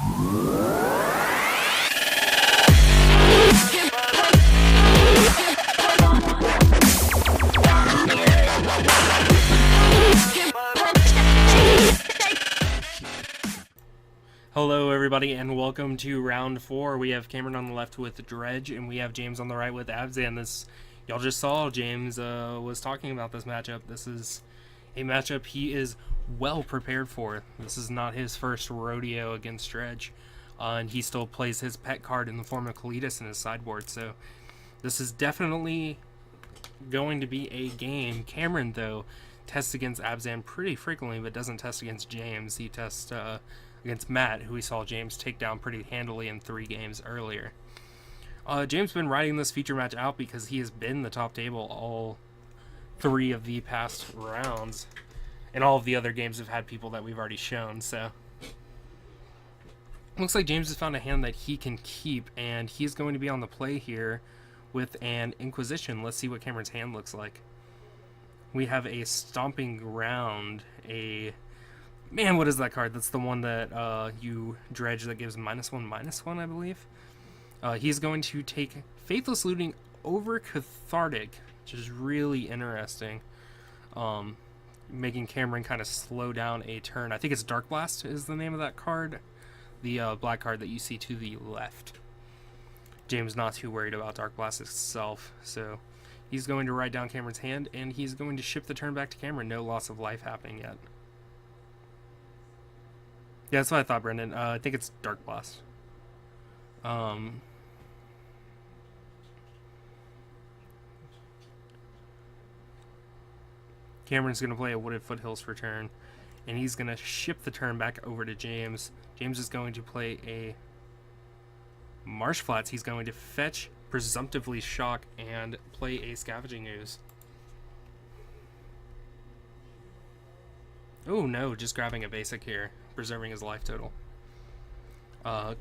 Hello everybody and welcome to round 4. We have Cameron on the left with Dredge and we have James on the right with Abzan. Y'all just saw James was talking about this matchup. This is a matchup he is well prepared for. This is not his first rodeo against Dredge. And he still plays his pet card in the form of Kalitas in his sideboard. So this is definitely going to be a game. Cameron, though, tests against Abzan pretty frequently, but doesn't test against James. He tests against Matt, who we saw James take down pretty handily in 3 games earlier. James been riding this feature match out because he has been the top table all 3 of the past rounds. And all of the other games have had people that we've already shown, so... Looks like James has found a hand that he can keep, and he's going to be on the play here with an Inquisition. Let's see what Cameron's hand looks like. We have a Stomping Ground, Man, what is that card? That's the one that you dredge that gives -1/-1, I believe. He's going to take Faithless Looting over Cathartic, which is really interesting. Making Cameron kind of slow down a turn. I think it's Dark Blast is the name of that card. The black card that you see to the left. James not too worried about Dark Blast itself, so he's going to write down Cameron's hand, and he's going to ship the turn back to Cameron. No loss of life happening yet. Yeah, that's what I thought, Brendan. I think it's Dark Blast. Cameron's going to play a Wooded Foothills for turn, and he's going to ship the turn back over to James. James is going to play a Marsh Flats. He's going to fetch, presumptively shock, and play a Scavenging Ooze. Oh no, just grabbing a basic here, preserving his life total.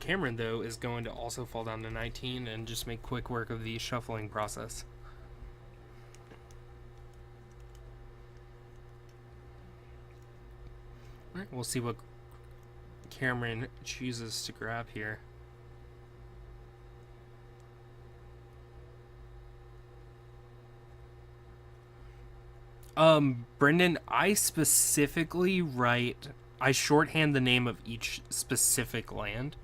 Cameron, though, is going to also fall down to 19 and just make quick work of the shuffling process. Alright, we'll see what Cameron chooses to grab here. Brendan, I specifically I shorthand the name of each specific land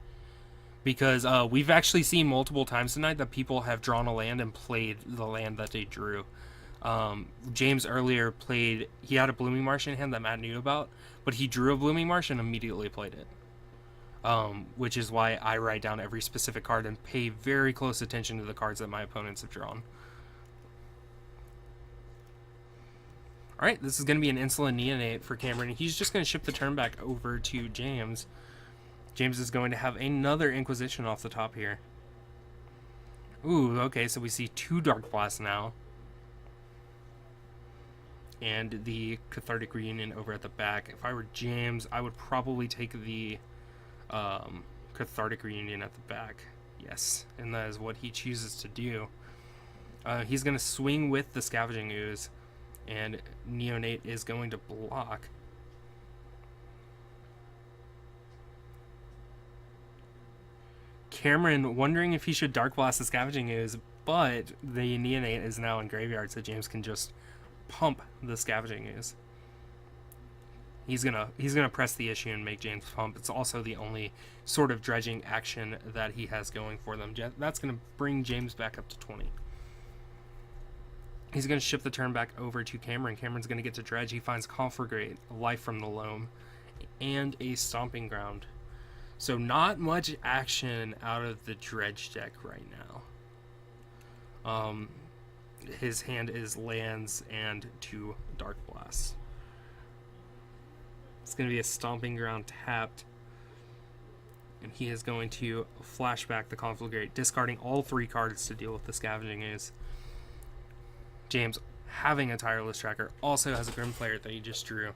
because we've actually seen multiple times tonight that people have drawn a land and played the land that they drew. James earlier he had a Blooming Marsh in hand that Matt knew about, but he drew a Blooming Marsh and immediately played it. Which is why I write down every specific card and pay very close attention to the cards that my opponents have drawn. Alright, this is going to be an Insolent Neonate for Cameron. He's just going to ship the turn back over to James. James is going to have another Inquisition off the top here. Ooh, okay, so we see 2 Dark Blasts now. And the Cathartic Reunion over at the back. If I were James, I would probably take the Cathartic Reunion at the back. Yes, and that is what he chooses to do. He's going to swing with the Scavenging Ooze. And Neonate is going to block. Cameron wondering if he should Dark Blast the Scavenging Ooze, but the Neonate is now in graveyard, so James can just pump the Scavenging Ooze. He's gonna press the issue and make James pump. It's also the only sort of dredging action that he has going for them. That's gonna bring James back up to 20. He's going to ship the turn back over to Cameron. Cameron's going to get to Dredge. He finds Conflagrate, Life from the Loam, and a Stomping Ground. So not much action out of the Dredge deck right now. His hand is lands and 2 Dark Blasts. It's going to be a Stomping Ground tapped. And he is going to flashback the Conflagrate, discarding all 3 cards to deal with the Scavenging Ooze. James, having a Tireless Tracker, also has a Grim Player that he just drew.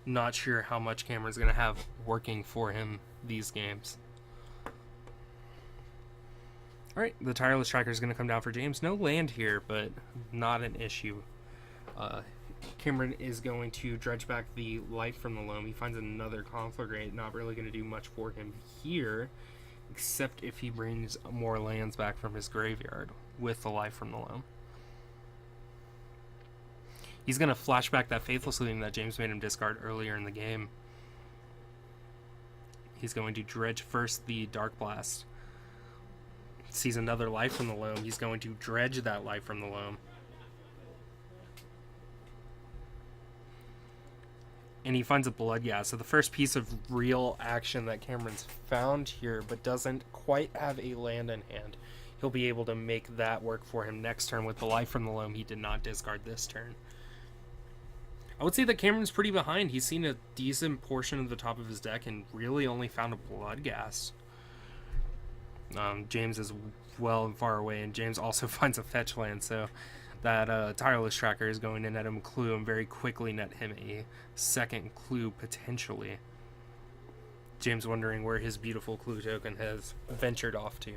Not sure how much Cameron's going to have working for him these games. Alright, the Tireless Tracker is going to come down for James. No land here, but not an issue. Cameron is going to dredge back the life from the loam. He finds another conflagrate, not really going to do much for him here, except if he brings more lands back from his graveyard with the life from the loam. He's going to flash back that Faithless Looting that James made him discard earlier in the game. He's going to dredge first the Dark Blast. Sees another life from the loam. He's going to dredge that life from the loam. And he finds a Bloodghast. So the first piece of real action that Cameron's found here, but doesn't quite have a land in hand. He'll be able to make that work for him next turn with the life from the loam he did not discard this turn. I would say that Cameron's pretty behind. He's seen a decent portion of the top of his deck and really only found a Bloodghast. James is well and far away, and James also finds a fetch land, so that Tireless Tracker is going to net him a clue and very quickly net him a second clue, potentially. James wondering where his beautiful clue token has ventured off to.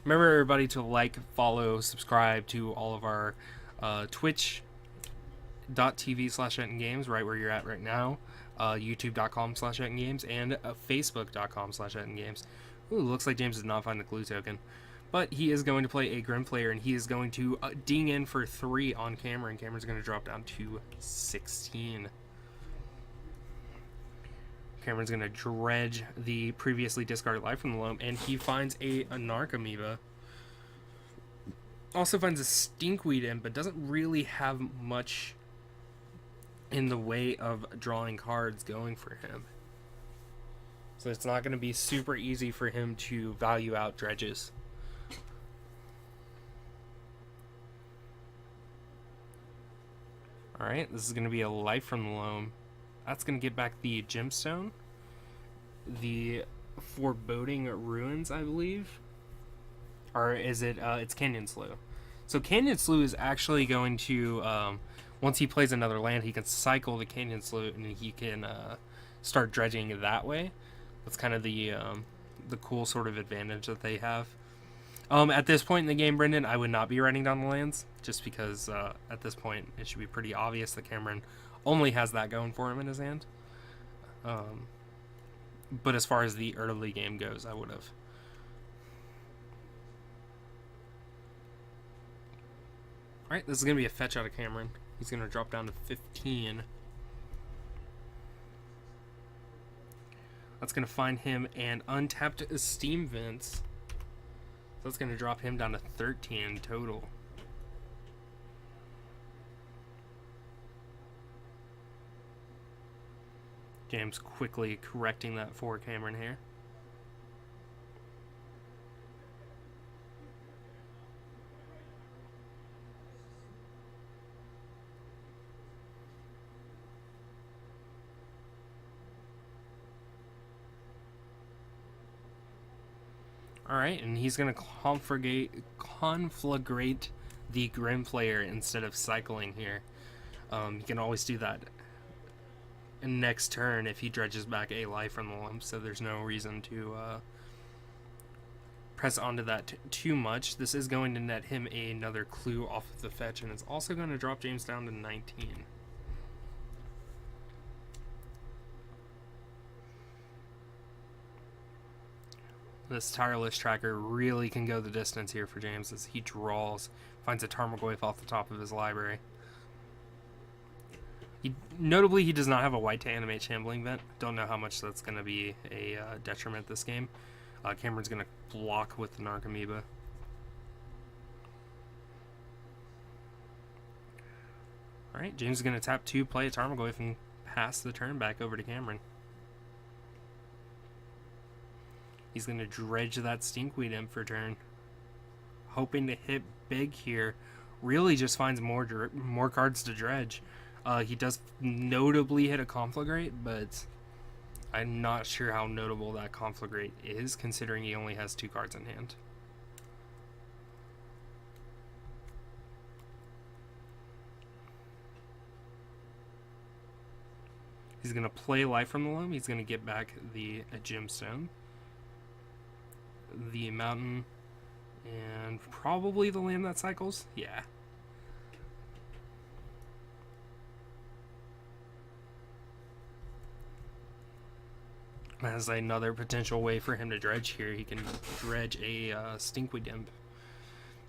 Remember, everybody, to like, follow, subscribe to all of our twitch.tv/EttinGames, right where you're at right now, youtube.com/EttinGames, and facebook.com/EttinGames. Ooh, looks like James did not find the clue token. But he is going to play a Grim Player, and he is going to ding in for 3 on Cameron. Cameron's going to drop down to 16. Cameron's going to dredge the previously discarded life from the loam, and he finds a Narc Amoeba. Also finds a Stinkweed Imp, but doesn't really have much in the way of drawing cards going for him. So it's not going to be super easy for him to value out dredges. Alright, this is going to be a life from the loam. That's going to get back the Gemstone. The Foreboding Ruins, I believe. Or is it, it's Canyon Slough. So Canyon Slough is actually going to, once he plays another land, he can cycle the Canyon Slough and he can start dredging it that way. That's kind of the cool sort of advantage that they have. At this point in the game, Brendan, I would not be writing down the lands, just because at this point it should be pretty obvious that Cameron only has that going for him in his hand. But as far as the early game goes, I would have. Alright, this is going to be a fetch out of Cameron. He's going to drop down to 15. That's going to find him an untapped Steam Vents. So that's going to drop him down to 13 total. James quickly correcting that for Cameron here. Alright, and he's going to conflagrate the Grim Player instead of cycling here. You can always do that next turn if he dredges back a life from the lump, so there's no reason to press onto that too much. This is going to net him another clue off of the fetch, and it's also going to drop James down to 19. This Tireless Tracker really can go the distance here for James as he draws, finds a Tarmogoyf off the top of his library. Notably, he does not have a white to animate Shambling Vent. Don't know how much that's going to be a detriment this game. Cameron's going to block with the Narc Amoeba. Alright, James is going to tap 2, play a Tarmogoyf, and pass the turn back over to Cameron. He's going to dredge that Stinkweed Imp for turn. Hoping to hit big here. Really just finds more cards to dredge. He does notably hit a Conflagrate, but I'm not sure how notable that Conflagrate is, considering he only has 2 cards in hand. He's going to play Life from the Loam. He's going to get back the Gemstone, the Mountain, And probably the land that cycles. Yeah. As another potential way for him to dredge here, he can dredge a Stinkweed Imp.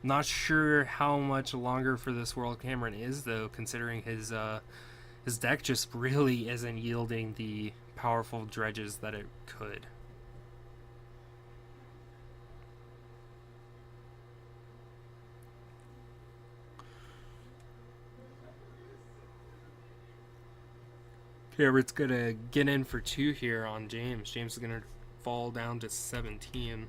Not sure how much longer for this world Cameron is, though, considering his deck just really isn't yielding the powerful dredges that it could. Cameron's gonna get in for 2 here on James. James is gonna fall down to 17.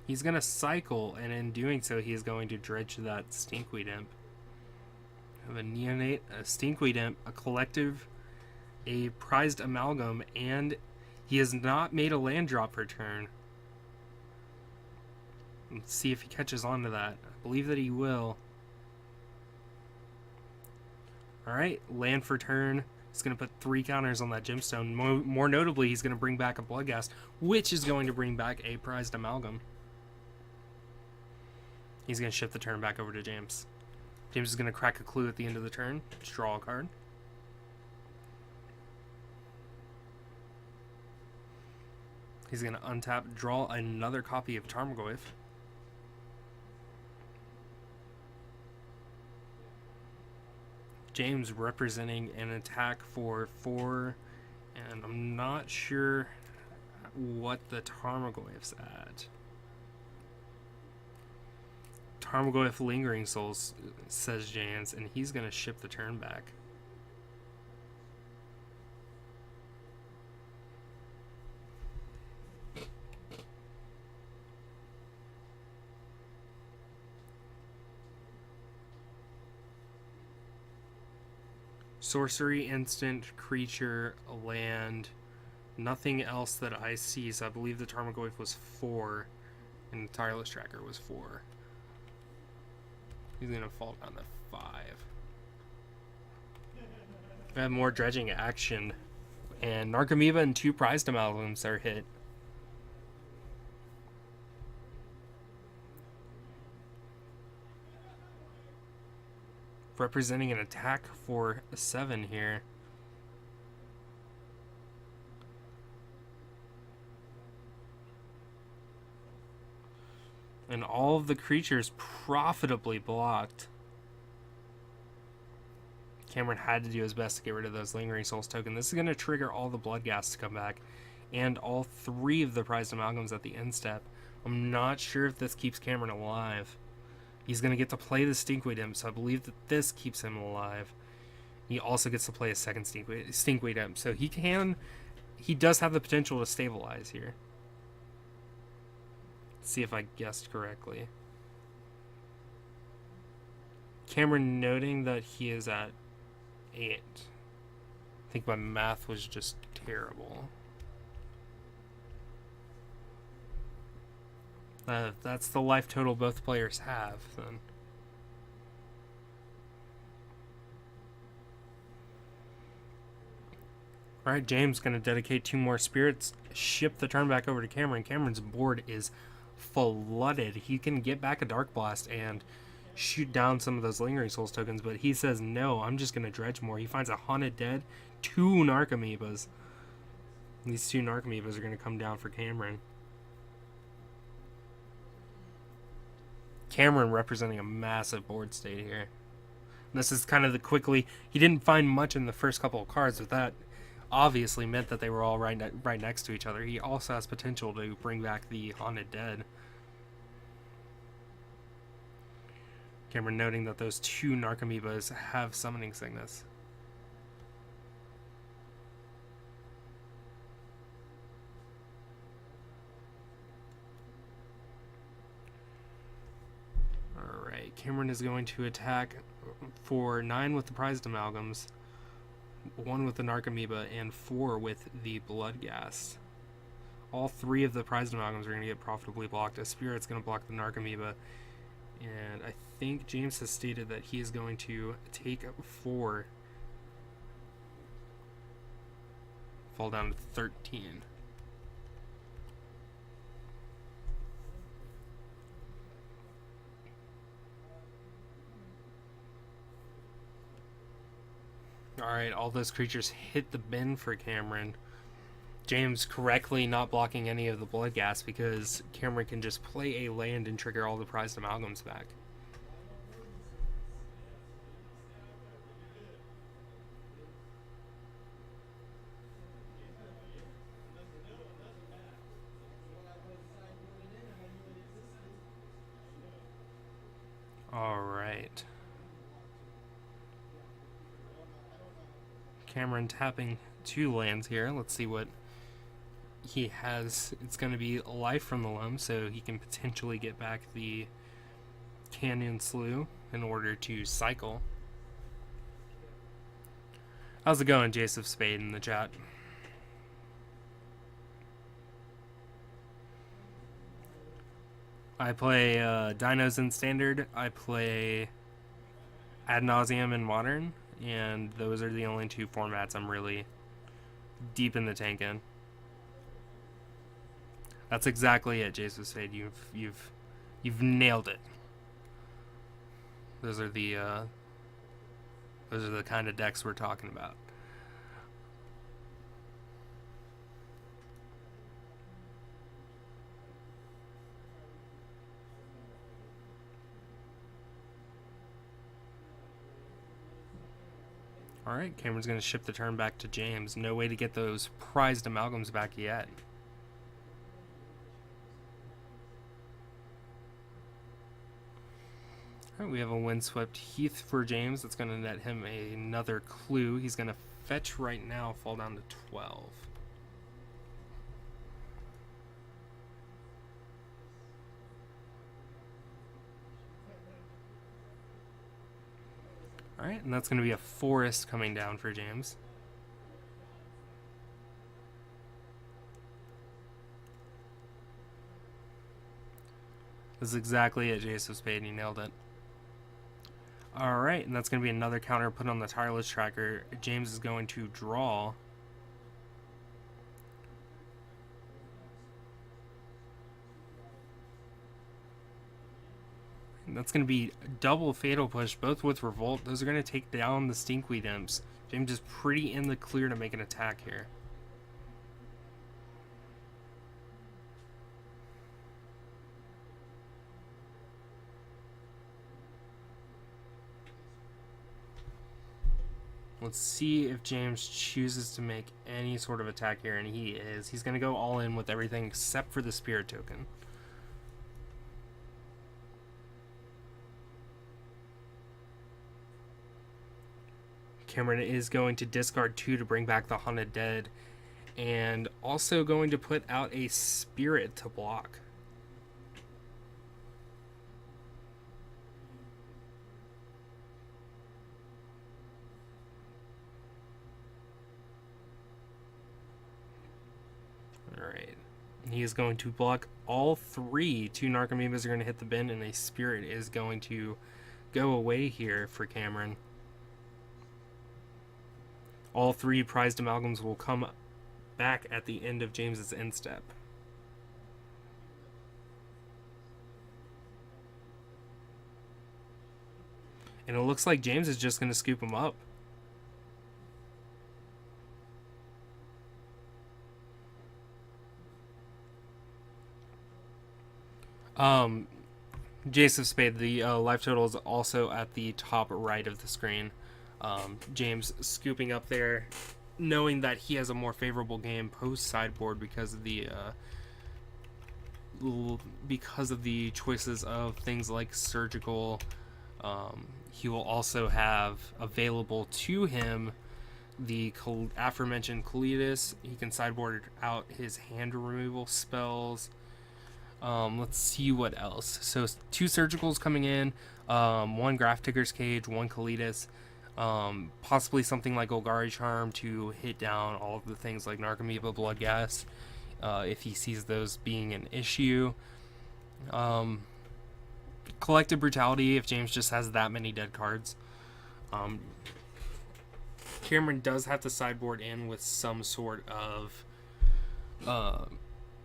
He's going to cycle, and in doing so, he is going to dredge that Stinkweed Imp. Have a Neonate, a Stinkweed Imp, a Collective, a Prized Amalgam, and he has not made a land drop per turn. Let's see if he catches on to that. I believe that he will. Alright, land for turn. He's going to put 3 counters on that Gemstone. More notably, he's going to bring back a Bloodghast, which is going to bring back a Prized Amalgam. He's going to shift the turn back over to James. James is going to crack a clue at the end of the turn. Draw a card. He's going to untap, draw another copy of Tarmogoyf. James representing an attack for 4, and I'm not sure what the Tarmogoyf's at. Tarmogoyf Lingering Souls, says James, and he's going to ship the turn back. Sorcery, instant, creature, land, nothing else that I see, so I believe the Tarmogoyf was 4, and the Tireless Tracker was 4. He's going to fall down to 5. I have more dredging action. And Narcomoeba and 2 Prized Amalgams are hit. Representing an attack for 7 here. And all of the creatures profitably blocked. Cameron had to do his best to get rid of those Lingering Souls token. This is going to trigger all the Bloodghast to come back. And all 3 of the Prized Amalgams at the end step. I'm not sure if this keeps Cameron alive. He's going to get to play the Stinkweed Imp, so I believe that this keeps him alive. He also gets to play a second Stinkweed Imp. So he does have the potential to stabilize here. See if I guessed correctly. Cameron noting that he is at 8. I think my math was just terrible. That's the life total both players have, then. Alright, James going to dedicate 2 more spirits, ship the turn back over to Cameron. Cameron's board is flooded. He can get back a Dark Blast and shoot down some of those Lingering Souls tokens, but he says, no, I'm just going to dredge more. He finds a Haunted Dead, 2 Narcomoebas. These 2 Narcomoebas are going to come down for Cameron. Cameron representing a massive board state here. This is kind of the quickly... He didn't find much in the first couple of cards, but that obviously meant that they were all right next to each other. He also has potential to bring back the Haunted Dead. Cameron noting that those 2 Narcomoebas have Summoning Sickness. Alright, Cameron is going to attack for 9 with the Prized Amalgams, 1 with the Narcomoeba, and 4 with the Bloodghast. All 3 of the Prized Amalgams are going to get profitably blocked. A Spirit's going to block the Narcomoeba. And I think James has stated that he is going to take 4. fall down to 13. Alright, all those creatures hit the bin for Cameron. James correctly not blocking any of the blood gas because Cameron can just play a land and trigger all the prized amalgams back. Alright. Cameron tapping 2 lands here. Let's see what he has. It's going to be Life from the Loam, so he can potentially get back the Canyon Slough in order to cycle. How's it going, Jace of Spade in the chat? I play Dinos in Standard. I play Ad Nauseam in Modern, and those are the only 2 formats I'm really deep in the tank in. That's exactly it, Jace of Spade. You've nailed it. Those are the kind of decks we're talking about. Alright, Cameron's going to ship the turn back to James. No way to get those prized amalgams back yet. Alright, we have a windswept Heath for James. That's going to net him another clue. He's going to fetch right now, fall down to 12. Alright, and that's going to be a forest coming down for James. This is exactly it, Jace of Spade, and he nailed it. Alright, and that's going to be another counter put on the Tireless Tracker. James is going to draw. And that's going to be double Fatal Push, both with Revolt. Those are going to take down the Stinkweed Imps. James is pretty in the clear to make an attack here. Let's see if James chooses to make any sort of attack here, and he is. He's going to go all in with everything except for the Spirit Token. Cameron is going to discard 2 to bring back the Haunted Dead, and also going to put out a Spirit to block. Alright. He is going to block all 3. 2 Narcomoebas are going to hit the bin, and a Spirit is going to go away here for Cameron. All 3 prized amalgams will come back at the end of James's end step. And it looks like James is just going to scoop him up. Jace of Spade, the life total is also at the top right of the screen. James scooping up there, knowing that he has a more favorable game post sideboard because of the choices of things like surgical. He will also have available to him the aforementioned Colitis. He can sideboard out his hand removal spells. Let's see what else. So 2 surgicals coming in, 1 Graph Tigger's Cage, 1 Colitis. Possibly something like Golgari Charm to hit down all of the things like Narcomoeba, Blood Gas, if he sees those being an issue. Collective Brutality if James just has that many dead cards. Cameron does have to sideboard in with some sort of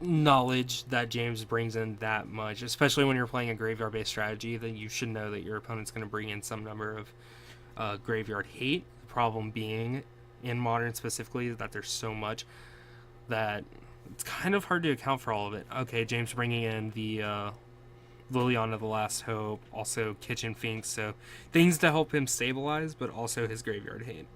knowledge that James brings in that much, especially when you're playing a graveyard-based strategy. Then you should know that your opponent's going to bring in some number of graveyard hate. The problem being, in Modern specifically, that there's so much that it's kind of hard to account for all of it. Okay, James bringing in the Liliana the Last Hope, also Kitchen Finks, so things to help him stabilize, but also his graveyard hate.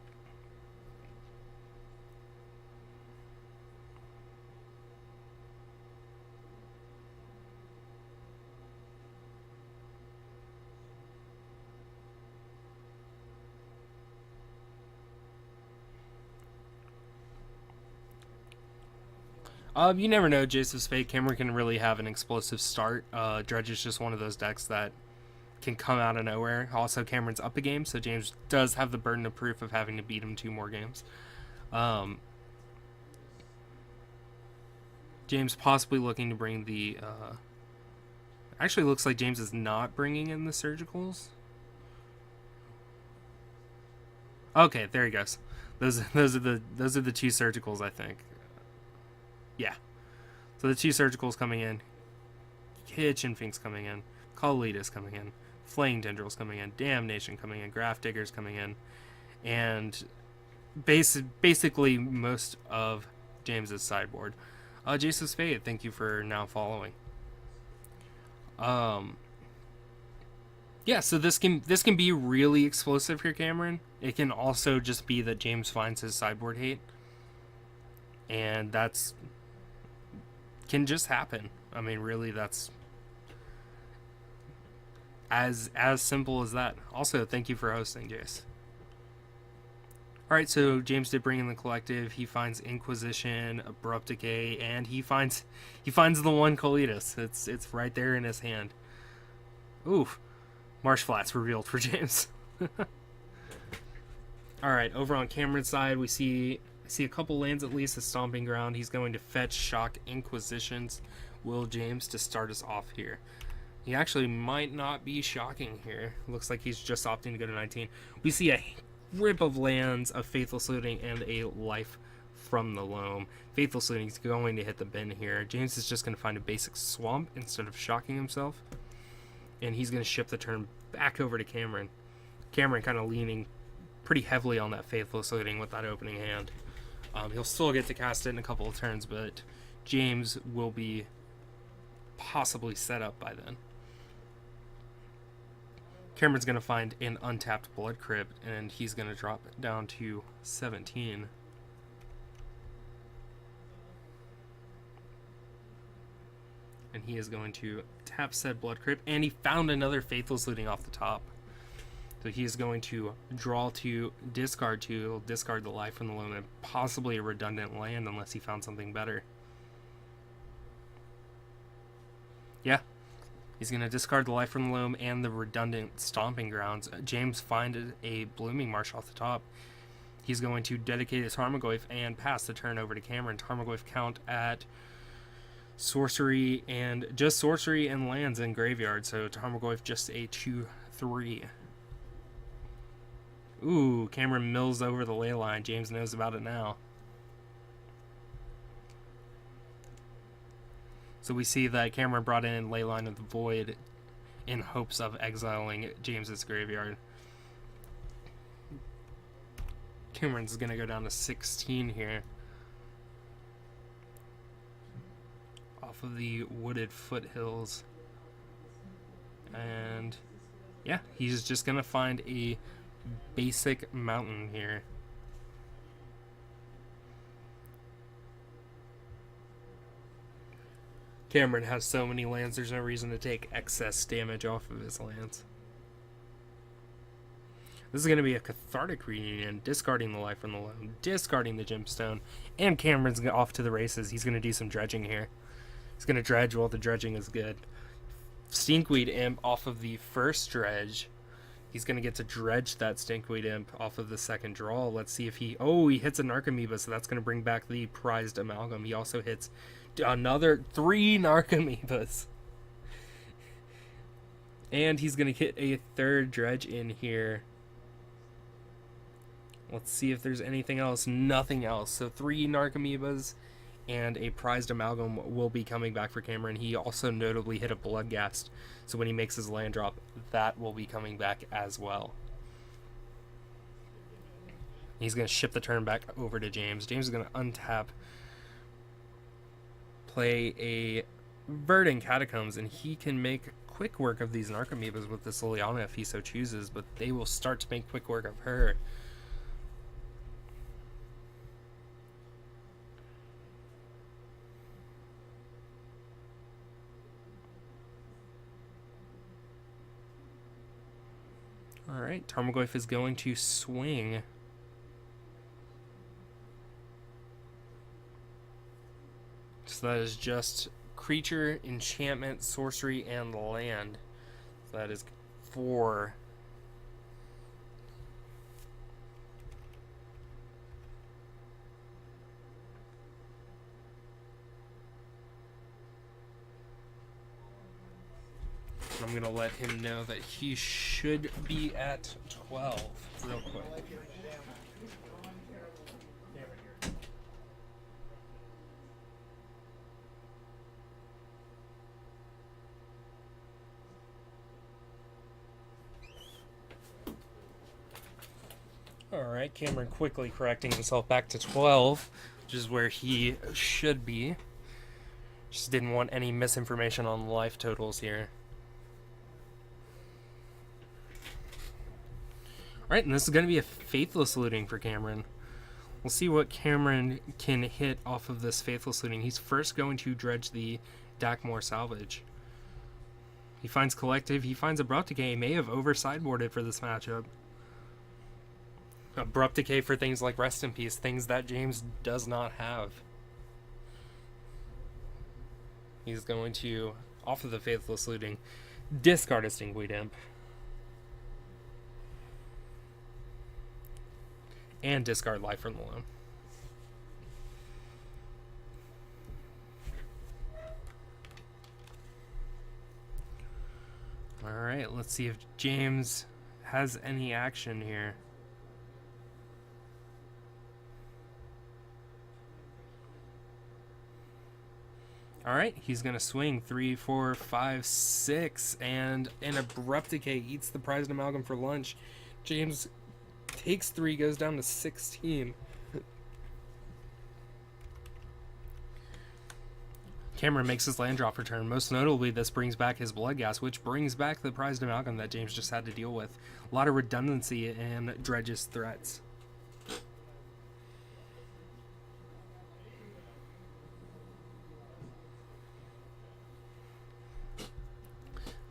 You never know, Jason's Fate. Cameron can really have an explosive start. Dredge is just one of those decks that can come out of nowhere. Also, Cameron's up a game, so James does have the burden of proof of having to beat him 2 more games. James possibly looking to bring the... actually, looks like James is not bringing in the Surgicals. Okay, there he goes. Those are the 2 Surgicals, I think. Yeah. So the 2 Surgicals coming in. Kitchen Finks coming in. Colitas coming in. Flaying Tendrils coming in. Damnation coming in. Graft Diggers coming in. And basically most of James's sideboard. Jason's Fate, thank you for now following. Yeah, so this can be really explosive here, Cameron. It can also just be that James finds his sideboard hate. And that's... can just happen. I mean, really, that's as simple as that. Also, thank you for hosting, Jace. Alright, so James did bring in the collective. He finds Inquisition, Abrupt Decay, and he finds the one Colitas. It's right there in his hand. Oof. Marsh Flats revealed for James. Alright, over on Cameron's side, we see a couple lands at least. A Stomping Ground. He's going to fetch Shock Inquisitions. Will James to start us off here. He actually might not be shocking here. Looks like he's just opting to go to 19. We see a rip of lands, of Faithful Saluting, and a Life from the Loam. Faithful Saluting is going to hit the bin here. James is just going to find a basic Swamp instead of shocking himself. And he's going to ship the turn back over to Cameron. Cameron kind of leaning pretty heavily on that Faithful Saluting with that opening hand. He'll still get to cast it in a couple of turns, but James will be possibly set up by then. Cameron's going to find an untapped Blood Crypt, and he's going to drop it down to 17. And he is going to tap said Blood Crypt, and he found another Faithful Saluting off the top. So he is going to draw 2, discard 2, discard the Life from the Loam, and possibly a redundant land unless he found something better. Yeah. He's going to discard the Life from the Loam and the redundant Stomping Grounds. James finds a Blooming Marsh off the top. He's going to dedicate his Tarmogoyf and pass the turn over to Cameron. Tarmogoyf count at sorcery and lands in graveyard. So Tarmogoyf just a 2/3. Ooh, Cameron mills over the ley line. James knows about it now. So we see that Cameron brought in Leyline of the Void in hopes of exiling James's graveyard. Cameron's going to go down to 16 here. Off of the wooded foothills. And yeah, he's just going to find a basic mountain here. Cameron has so many lands, there's no reason to take excess damage off of his lands. This is going to be a cathartic reunion, discarding the Life from the Loam, discarding the Gemstone, and Cameron's off to the races. He's going to do some dredging here. He's going to dredge while the dredging is good. Stinkweed Imp off of the first dredge. He's going to get to dredge that Stinkweed Imp off of the second draw. Let's see if he... Oh, he hits a Narcomoeba, so that's going to bring back the prized Amalgam. He also hits another 3 Narcomoebas. And he's going to get a third dredge in here. Let's see if there's anything else. Nothing else. So 3 Narcomoebas and a prized amalgam will be coming back for Cameron. He also notably hit a Bloodghast, so when he makes his land drop, that will be coming back as well. He's going to ship the turn back over to James. James is going to untap, play a Verdant Catacombs, and he can make quick work of these Narcomoebas with this Liliana if he so chooses, but they will start to make quick work of her. Alright, Tarmogoyf is going to swing. So that is just creature, enchantment, sorcery, and land. So that is 4. I'm going to let him know that he should be at 12 real quick. Alright, Cameron quickly correcting himself back to 12, which is where he should be. Just didn't want any misinformation on life totals here. Alright, and this is going to be a Faithless Looting for Cameron. We'll see what Cameron can hit off of this Faithless Looting. He's first going to dredge the Dakmor Salvage. He finds Collective, he finds Abrupt Decay. He may have over-sideboarded for this matchup. Abrupt Decay for things like Rest in Peace, things that James does not have. He's going to, off of the Faithless Looting, discard a Stingweed Imp. And discard Life from the Loam. Alright, let's see if James has any action here. Alright, he's going to swing 3, 4, 5, 6, and an Abrupt Decay eats the prized amalgam for lunch. James takes 3, goes down to 16. Cameron makes his land drop return. Most notably, this brings back his Bloodghast, which brings back the prized amalgam that James just had to deal with. A lot of redundancy in Dredge's threats.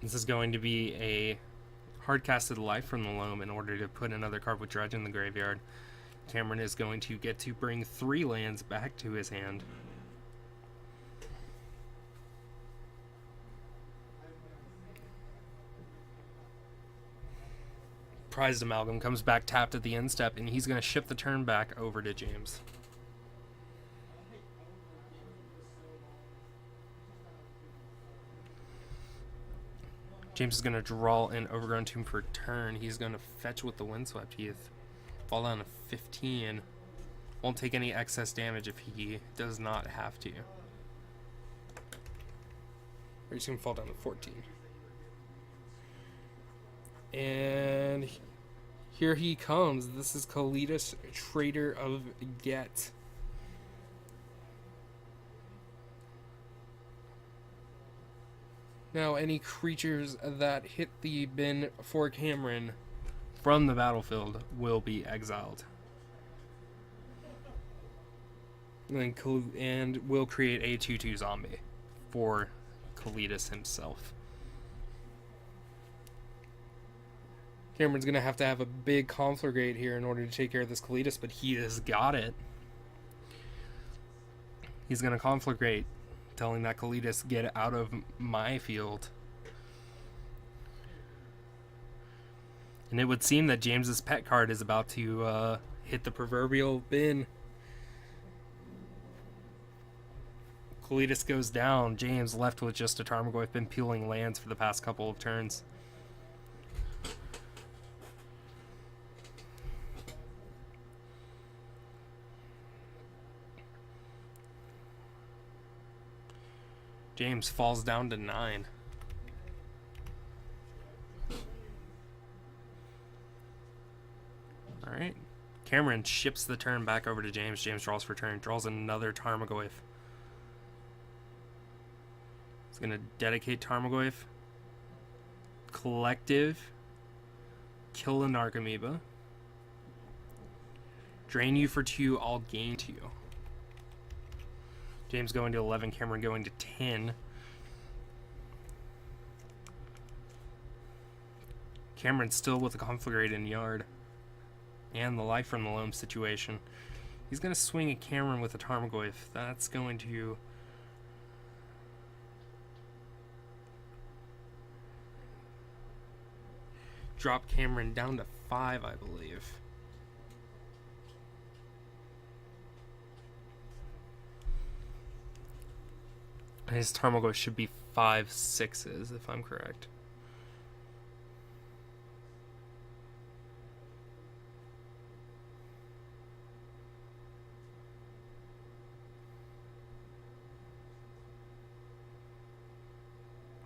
This is going to be a hard-casted Life from the Loam in order to put another card with Dredge in the graveyard. Cameron is going to get to bring 3 lands back to his hand. Prized Amalgam comes back tapped at the end step, and he's going to ship the turn back over to James. James is going to draw an Overgrown Tomb for turn. He's going to fetch with the Windswept Heath. Fall down to 15. Won't take any excess damage if he does not have to. Or he's going to fall down to 14. And here he comes. This is Kalitas, Trader of Get. Now, any creatures that hit the bin for Cameron from the battlefield will be exiled. And will create a 2/2 zombie for Kalitas himself. Cameron's going to have a big Conflagrate here in order to take care of this Kalitas, but he has got it. He's going to Conflagrate, telling that Kalitas, get out of my field. And it would seem that James's pet card is about to hit the proverbial bin. Kalitas goes down. James left with just a Tarmogoyf, been peeling lands for the past couple of turns. James falls down to 9. Alright. Cameron ships the turn back over to James. James draws for turn. Draws another Tarmogoyf. He's going to dedicate Tarmogoyf. Collective. Kill the Narcomoeba. Drain you for 2. I'll gain 2. James going to 11. Cameron going to 10. Cameron still with a Conflagrate in yard. And the Life from the Loam situation. He's going to swing at Cameron with a Tarmogoyf. That's going to... drop Cameron down to 5, I believe. His Tarmogoyf should be 5 6s, if I'm correct.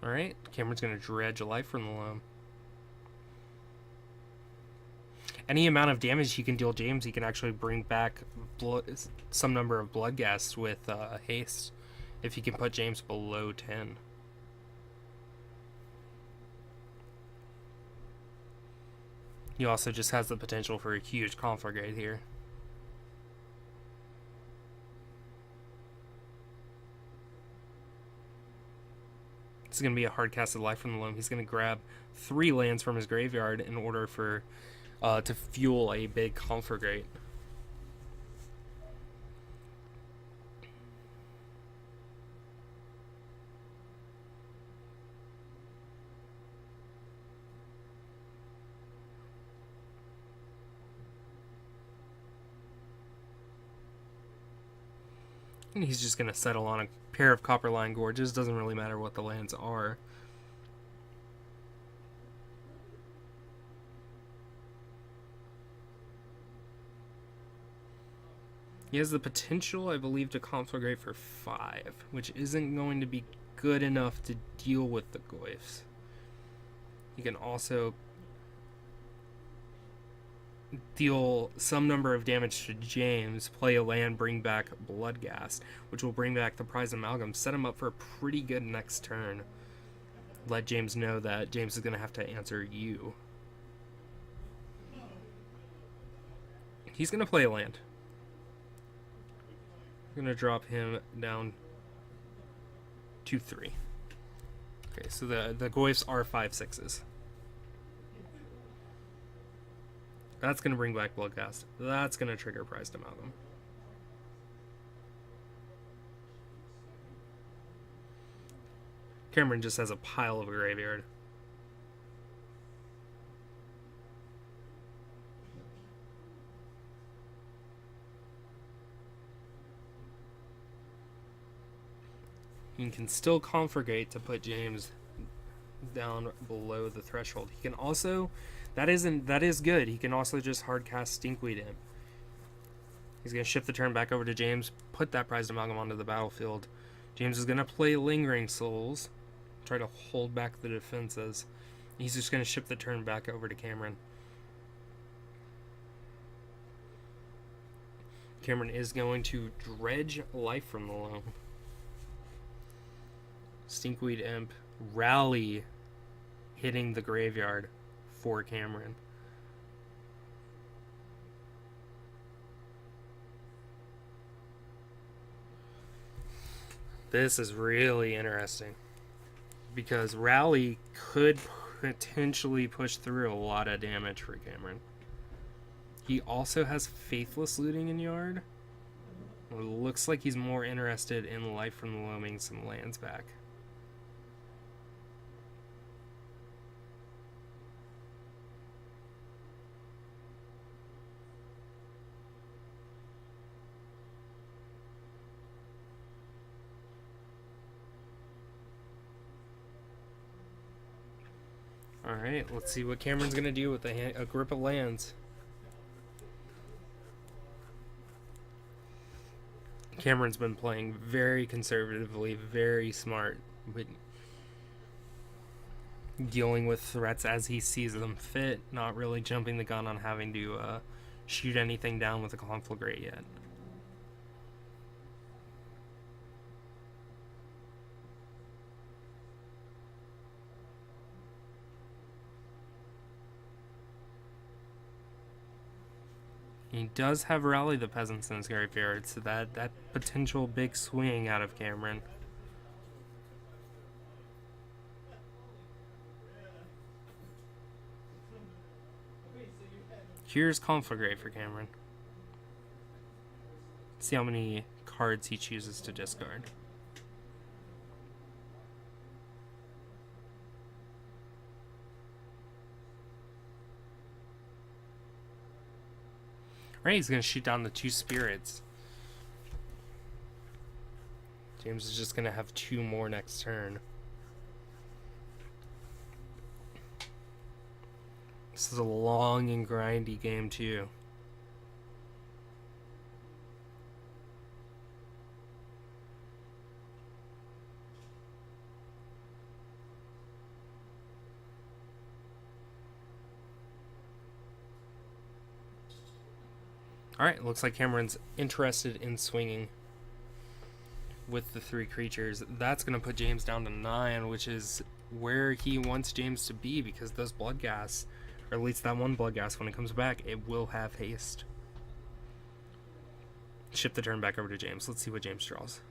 Alright, Cameron's going to dredge a Life from the Loam. Any amount of damage he can deal James, he can actually bring back some number of blood gas with haste if he can put James below 10. He also just has the potential for a huge Conflagrate here. This is going to be a hard-casted Life from the Loam. He's going to grab 3 lands from his graveyard in order for to fuel a big Conflagrate. And he's just going to settle on a pair of Copperline Gorges. Doesn't really matter what the lands are. He has the potential, I believe, to Conflagrate for 5, which isn't going to be good enough to deal with the Goyfs. He can also deal some number of damage to James, play a land, bring back Bloodghast, which will bring back the Prize Amalgam, set him up for a pretty good next turn. Let James know that James is going to have to answer you. He's going to play a land. I'm going to drop him down to 3. Okay, so the Goyfs are 5 6s. That's going to bring back Bloodghast. That's going to trigger Prized Amalgam. Cameron just has a pile of a graveyard. You can still Conflagrate to put James down below the threshold. He can also... That is good. He can also just hardcast Stinkweed Imp. He's going to shift the turn back over to James, put that Prized Amalgam onto the battlefield. James is going to play Lingering Souls, try to hold back the defenses. He's just going to shift the turn back over to Cameron. Cameron is going to dredge Life from the Loam. Stinkweed Imp, Rally, hitting the graveyard for Cameron. This is really interesting because Rally could potentially push through a lot of damage for Cameron. He also has Faithless Looting in yard. It looks like he's more interested in Life from the Loaming some lands back. Alright, let's see what Cameron's going to do with a grip of lands. Cameron's been playing very conservatively, very smart. but dealing with threats as he sees them fit, not really jumping the gun on having to shoot anything down with a conflagrate yet. He does have Rally the Peasants in his graveyard, so that potential big swing out of Cameron. Here's Conflagrate for Cameron. See how many cards he chooses to discard. Right, he's going to shoot down the 2 spirits. James is just going to have 2 more next turn. This is a long and grindy game, too. Alright, looks like Cameron's interested in swinging with the 3 creatures. That's going to put James down to 9, which is where he wants James to be, because those blood gas, or at least that one blood gas, when it comes back, it will have haste. Ship the turn back over to James. Let's see what James draws.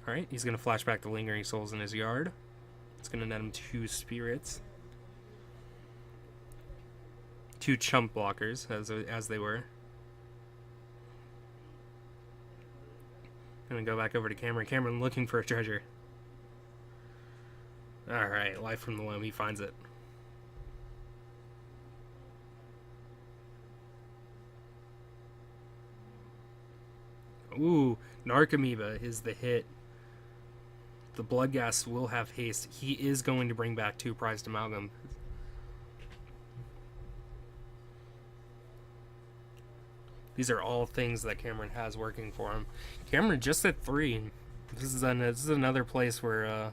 Alright, he's going to flash back the Lingering Souls in his yard. It's going to net him 2 spirits. 2 chump blockers, as they were. Gonna go back over to Cameron. Cameron looking for a treasure. Alright, Life from the Limb, he finds it. Ooh, Narcomoeba is the hit. The blood gas will have haste. He is going to bring back 2 prized amalgam. These are all things that Cameron has working for him. Cameron just at 3. This is another place where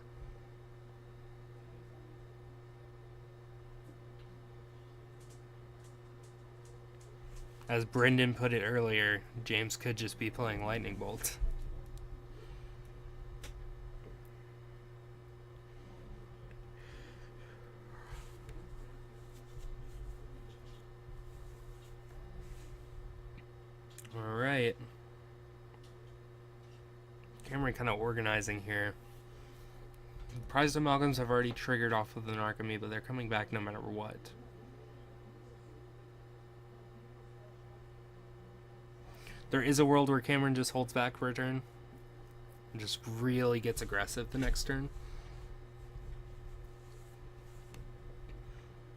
as Brendan put it earlier, James could just be playing Lightning Bolt. Alright. Cameron kind of organizing here. Prized amalgams have already triggered off of the Narcomoeba, but they're coming back no matter what. There is a world where Cameron just holds back for a turn and just really gets aggressive the next turn.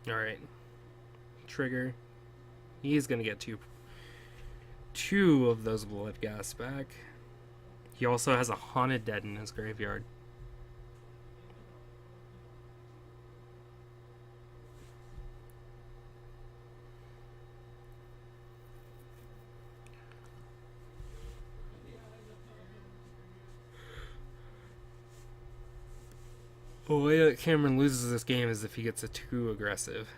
Alright. Trigger. He's going to get 2 of those blood gas back. He also has a Haunted Dead in his graveyard. The way that Cameron loses this game is if he gets a too aggressive.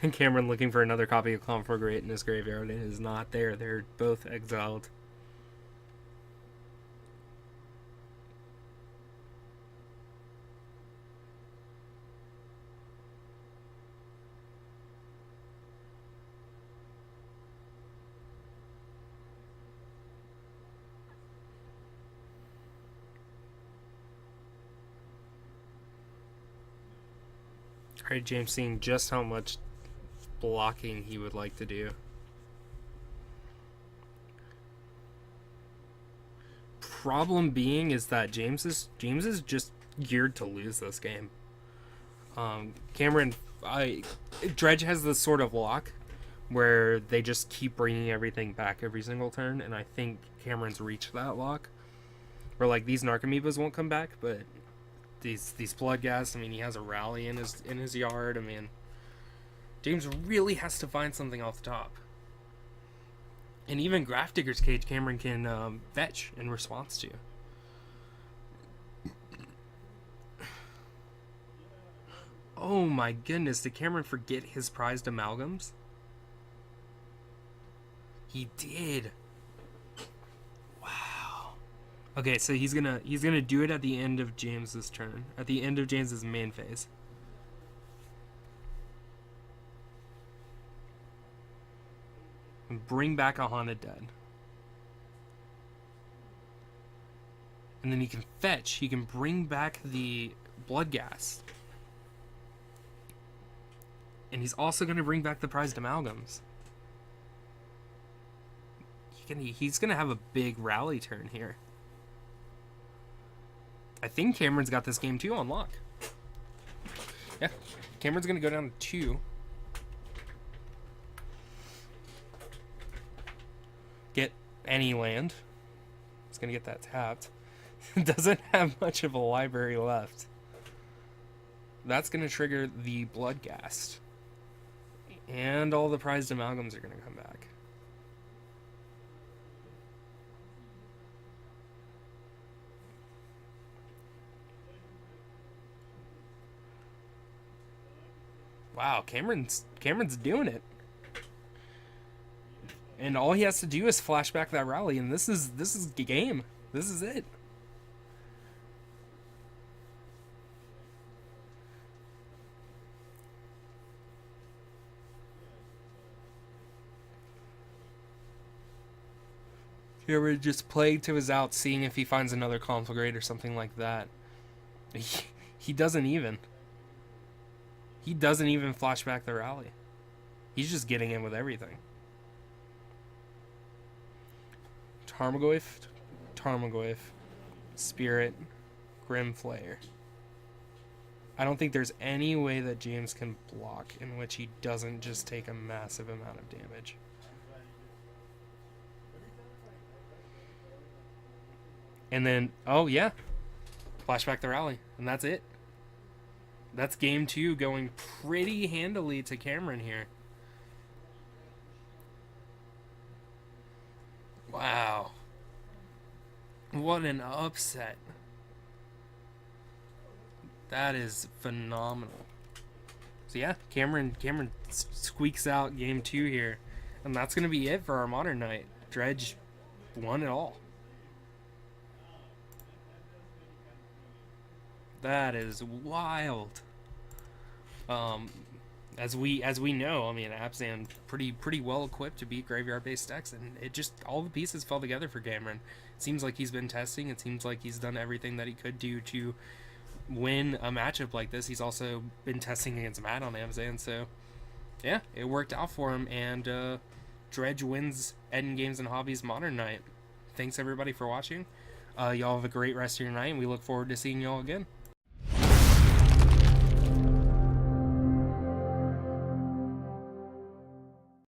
And Cameron looking for another copy of Conflagrate in his graveyard. It is not there. They're both exiled. Alright, James seeing just how much blocking he would like to do. Problem being is that James is just geared to lose this game. Dredge has this sort of lock where they just keep bringing everything back every single turn, and I think Cameron's reached that lock. Or like these Narcomoebas won't come back, but these blood gas. I mean, he has a rally in his yard. I mean, James really has to find something off the top. And even Grafdigger's Cage, Cameron can fetch in response to. Oh my goodness, did Cameron forget his prized amalgams? He did. Wow. Okay, so he's gonna do it at the end of James's turn. At the end of James's main phase. And bring back a Haunted Dead. And then he can fetch. He can bring back the Blood Gas. And he's also going to bring back the prized amalgams. He's going to have a big rally turn here. I think Cameron's got this game too on lock. Yeah, Cameron's going to go down to 2. Get any land. He's going to get that tapped. Doesn't have much of a library left. That's going to trigger the Bloodghast. And all the prized amalgams are going to come back. Wow, Cameron's doing it. And all he has to do is flash back that rally, and this is the game. This is it. Cameron just played to his out, seeing if he finds another conflagrate or something like that. He doesn't even. He doesn't even flash back the rally. He's just getting in with everything. Tarmogoyf, Spirit, Grimflayer. I don't think there's any way that James can block in which he doesn't just take a massive amount of damage. And then, oh yeah, flashback the rally, and that's it. That's game 2 going pretty handily to Cameron here. Wow. What an upset. That is phenomenal. So yeah, Cameron squeaks out game 2 here. And that's going to be it for our Modern Night. Dredge won it all. That is wild. As we know, I mean, Abzan pretty well equipped to beat graveyard-based decks, and it just all the pieces fell together for Cameron. It seems like he's been testing. It seems like he's done everything that he could do to win a matchup like this. He's also been testing against Matt on Abzan, so yeah, it worked out for him. And Dredge wins Ettin Games and Hobbies Modern Night. Thanks everybody for watching. Y'all have a great rest of your night, and we look forward to seeing y'all again.